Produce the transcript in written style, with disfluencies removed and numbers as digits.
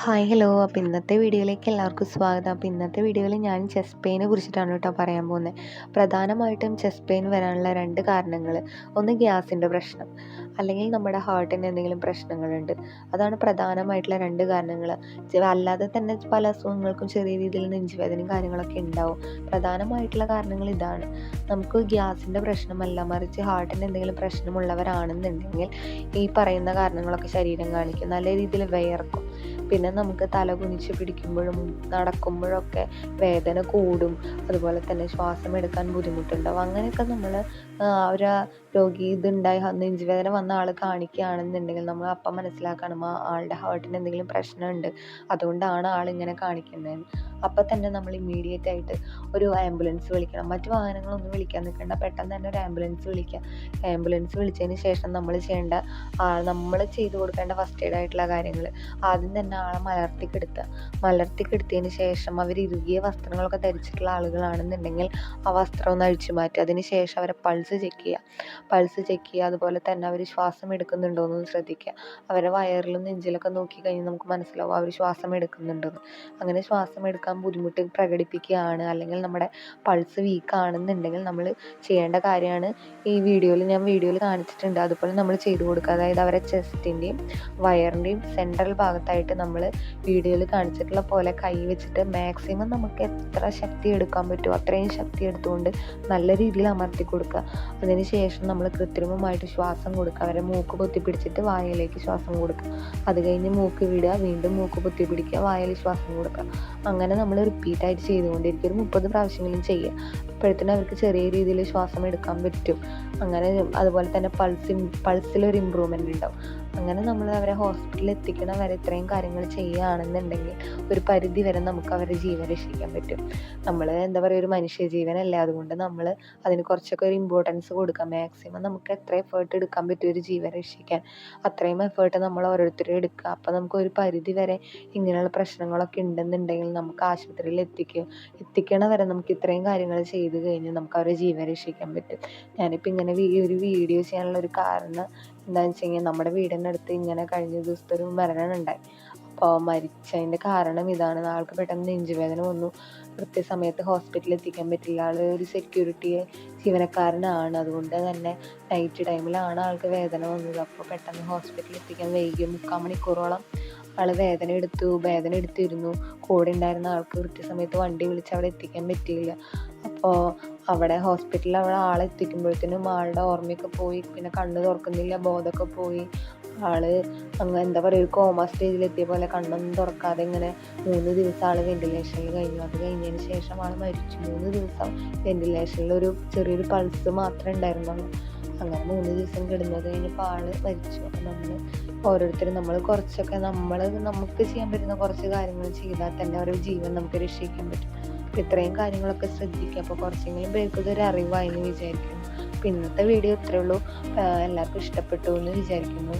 Hi hello. അപ്പോൾ ഇന്നത്തെ വീഡിയോയിലേക്ക് എല്ലാവർക്കും സ്വാഗതം. അപ്പോൾ ഇന്നത്തെ വീഡിയോയിൽ ഞാൻ ചെസ്റ്റ് പെയിനെ കുറിച്ചിട്ടാണ് കേട്ടോ പറയാൻ പോകുന്നത്. പ്രധാനമായിട്ടും ചെസ്റ്റ് പെയിൻ വരാനുള്ള 2 കാരണങ്ങൾ, ഒന്ന് ഗ്യാസിൻ്റെ പ്രശ്നം, അല്ലെങ്കിൽ നമ്മുടെ ഹാർട്ടിന് എന്തെങ്കിലും പ്രശ്നങ്ങളുണ്ട്. അതാണ് പ്രധാനമായിട്ടുള്ള 2 കാരണങ്ങൾ. അല്ലാതെ തന്നെ പല അസുഖങ്ങൾക്കും ചെറിയ രീതിയിൽ നെഞ്ചുവേദനയും കാര്യങ്ങളൊക്കെ ഉണ്ടാവും. പ്രധാനമായിട്ടുള്ള കാരണങ്ങൾ ഇതാണ്. നമുക്ക് ഗ്യാസിൻ്റെ പ്രശ്നമല്ല, മറിച്ച് ഹാർട്ടിന് എന്തെങ്കിലും പ്രശ്നമുള്ളവരാണെന്നുണ്ടെങ്കിൽ ഈ പറയുന്ന കാരണങ്ങളൊക്കെ ശരീരം കാണിക്കും. നല്ല രീതിയിൽ വിയർക്കും. പിന്നെ നമുക്ക് തല കുനിച്ച് പിടിക്കുമ്പോഴും നടക്കുമ്പോഴൊക്കെ വേദന കൂടും. അതുപോലെ തന്നെ ശ്വാസം എടുക്കാൻ ബുദ്ധിമുട്ടുണ്ടാവും. അങ്ങനെയൊക്കെ നമ്മൾ ഒരു രോഗി ഇതുണ്ടായി നെഞ്ചുവേദന വന്ന ആൾ കാണിക്കുകയാണെന്നുണ്ടെങ്കിൽ നമ്മൾ അപ്പം മനസ്സിലാക്കണം ആളുടെ ഹാർട്ടിന് എന്തെങ്കിലും പ്രശ്നമുണ്ട്, അതുകൊണ്ടാണ് ആളിങ്ങനെ കാണിക്കുന്നതെന്ന്. അപ്പം തന്നെ നമ്മൾ ഇമ്മീഡിയറ്റ് ആയിട്ട് ഒരു ആംബുലൻസ് വിളിക്കണം. മറ്റു വാഹനങ്ങളൊന്നും വിളിക്കാൻ നിൽക്കേണ്ട, പെട്ടെന്ന് തന്നെ ഒരു ആംബുലൻസ് വിളിക്കുക. ആംബുലൻസ് വിളിച്ചതിന് ശേഷം നമ്മൾ ചെയ്തു കൊടുക്കേണ്ട ഫസ്റ്റ് എയ്ഡ് ആയിട്ടുള്ള കാര്യങ്ങൾ, ആദ്യം തന്നെ ആളെ മലർത്തിക്കെടുത്തതിന് ശേഷം അവർ ഇറുകിയ വസ്ത്രങ്ങളൊക്കെ ധരിച്ചിട്ടുള്ള ആളുകളാണെന്നുണ്ടെങ്കിൽ ആ വസ്ത്രം ഒന്ന് അഴിച്ചു മാറ്റുക. അതിന് ശേഷം അവരെ പൾസ് ചെക്ക് ചെയ്യുക. അതുപോലെ തന്നെ അവർ ശ്വാസം എടുക്കുന്നുണ്ടോ എന്ന് ശ്രദ്ധിക്കുക. അവരുടെ വയറിലും നെഞ്ചിലൊക്കെ നോക്കിക്കഴിഞ്ഞാൽ നമുക്ക് മനസ്സിലാവും അവർ ശ്വാസം എടുക്കുന്നുണ്ടെന്ന്. അങ്ങനെ ശ്വാസം എടുക്കാൻ ബുദ്ധിമുട്ട് പ്രകടിപ്പിക്കുകയാണ്, അല്ലെങ്കിൽ നമ്മുടെ പൾസ് വീക്കാണെന്നുണ്ടെങ്കിൽ നമ്മൾ ചെയ്യേണ്ട കാര്യമാണ് ഞാൻ വീഡിയോയിൽ കാണിച്ചിട്ടുണ്ട്, അതുപോലെ നമ്മൾ ചെയ്തു കൊടുക്കുക. അതായത് അവരെ ചെസ്റ്റിൻ്റെയും വയറിൻ്റെയും സെൻട്രൽ ഭാഗത്തായിട്ട് നമ്മൾ വീഡിയോയിൽ കാണിച്ചിട്ടുള്ള പോലെ കൈ വെച്ചിട്ട് മാക്സിമം നമുക്ക് എത്ര ശക്തി എടുക്കാൻ പറ്റുമോ അത്രയും ശക്തി എടുത്തുകൊണ്ട് നല്ല രീതിയിൽ അമർത്തി കൊടുക്കുക. അതിന് ശേഷം നമ്മൾ കൃത്രിമമായിട്ട് ശ്വാസം കൊടുക്കുക. അവരെ മൂക്ക് പൊത്തിപ്പിടിച്ചിട്ട് വായയിലേക്ക് ശ്വാസം കൊടുക്കുക. അത് കഴിഞ്ഞ് മൂക്ക് വിടുക, വീണ്ടും മൂക്ക് പൊത്തിപ്പിടിക്കുക, വായയിൽ ശ്വാസം കൊടുക്കുക. അങ്ങനെ നമ്മൾ റിപ്പീറ്റായിട്ട് ചെയ്തുകൊണ്ടിരിക്കും. ഒരു 30 പ്രാവശ്യങ്ങളും ചെയ്യുക. അപ്പോഴത്തേനും അവർക്ക് ചെറിയ രീതിയിൽ ശ്വാസം എടുക്കാൻ പറ്റും. അങ്ങനെ അതുപോലെ തന്നെ പൾസിലൊരു ഇമ്പ്രൂവ്മെൻ്റ് ഉണ്ടാവും. അങ്ങനെ നമ്മൾ അവരെ ഹോസ്പിറ്റലിൽ എത്തിക്കണ വരെ ഇത്രയും കാര്യങ്ങൾ ചെയ്യുകയാണെന്നുണ്ടെങ്കിൽ ഒരു പരിധി വരെ നമുക്ക് അവരുടെ ജീവൻ രക്ഷിക്കാൻ പറ്റും. നമ്മൾ ഒരു മനുഷ്യ ജീവനല്ലേ, അതുകൊണ്ട് നമ്മൾ അതിന് കുറച്ചൊക്കെ ഒരു ഇമ്പോർട്ടൻസ് കൊടുക്കാം. മാക്സിമം നമുക്ക് എത്ര എഫേർട്ട് എടുക്കാൻ പറ്റും ഒരു ജീവൻ രക്ഷിക്കാൻ, അത്രയും എഫേർട്ട് നമ്മൾ ഓരോരുത്തരും എടുക്കുക. അപ്പോൾ നമുക്ക് ഒരു പരിധി വരെ ഇങ്ങനെയുള്ള പ്രശ്നങ്ങളൊക്കെ ഉണ്ടെന്നുണ്ടെങ്കിൽ നമുക്ക് ആശുപത്രിയിൽ എത്തിക്കണ വരെ നമുക്ക് ഇത്രയും കാര്യങ്ങൾ ചെയ്ത് കഴിഞ്ഞ് നമുക്ക് അവരെ ജീവൻ രക്ഷിക്കാൻ പറ്റും. ഞാനിപ്പോൾ ഇങ്ങനെ ഒരു വീഡിയോ ചെയ്യാനുള്ള ഒരു കാരണം എന്താണെന്ന് വെച്ച് കഴിഞ്ഞാൽ, നമ്മുടെ വീടിനടുത്ത് ഇങ്ങനെ കഴിഞ്ഞ ദിവസത്തെ ഒരു മരണം ഉണ്ടായി. അപ്പോൾ മരിച്ചതിൻ്റെ കാരണം ഇതാണ്. ആൾക്ക് പെട്ടെന്ന് നെഞ്ചുവേദന വന്നു. കൃത്യസമയത്ത് ഹോസ്പിറ്റലിൽ എത്തിക്കാൻ പറ്റില്ല. ആൾ ഒരു സെക്യൂരിറ്റി ജീവനക്കാരനാണ്, അതുകൊണ്ട് തന്നെ നൈറ്റ് ടൈമിലാണ് ആൾക്ക് വേദന വന്നത്. അപ്പോൾ പെട്ടെന്ന് ഹോസ്പിറ്റലിൽ എത്തിക്കാൻ വൈകി. 3/4 മണിക്കൂറോളം ആൾ വേദന എടുത്തിരുന്നു. കൂടെ ഉണ്ടായിരുന്ന ആൾക്ക് കൃത്യസമയത്ത് വണ്ടി വിളിച്ച് അവിടെ എത്തിക്കാൻ പറ്റിയില്ല. അപ്പോൾ അവിടെ ഹോസ്പിറ്റലിൽ ആളെ എത്തിക്കുമ്പോഴത്തേനും ആളുടെ ഓർമ്മയൊക്കെ പോയി, പിന്നെ കണ്ണ് തുറക്കുന്നില്ല, ബോധമൊക്കെ പോയി. ആള് ഒരു കോമ സ്റ്റേജിലെത്തിയ പോലെ കണ്ണൊന്നും തുറക്കാതെ ഇങ്ങനെ 3 ദിവസം ആൾ വെന്റിലേഷനിൽ കഴിഞ്ഞു. അത് കഴിഞ്ഞതിന് ശേഷം ആൾ മരിച്ചു. 3 ദിവസം വെന്റിലേഷനിൽ ഒരു ചെറിയൊരു പൾസ് മാത്രമേ ഉണ്ടായിരുന്നുള്ളൂ. അങ്ങനെ 3 ദിവസം കിടന്നത് കഴിഞ്ഞപ്പോൾ ആൾ മരിച്ചു. അപ്പം ഓരോരുത്തരും കുറച്ചൊക്കെ നമുക്ക് ചെയ്യാൻ പറ്റുന്ന കുറച്ച് കാര്യങ്ങൾ ചെയ്താൽ തന്നെ ഒരു ജീവൻ നമുക്ക് രക്ഷിക്കാൻ പറ്റും. അപ്പം ഇത്രയും കാര്യങ്ങളൊക്കെ ശ്രദ്ധിക്കുക. അപ്പോൾ കുറച്ചെങ്കിലും പേർക്ക് ഇതൊരു അറിവായി എന്ന് വിചാരിക്കുന്നു. അപ്പം ഇന്നത്തെ വീഡിയോ ഇത്രയേ ഉള്ളൂ. എല്ലാവർക്കും ഇഷ്ടപ്പെട്ടു എന്ന് വിചാരിക്കുന്നു.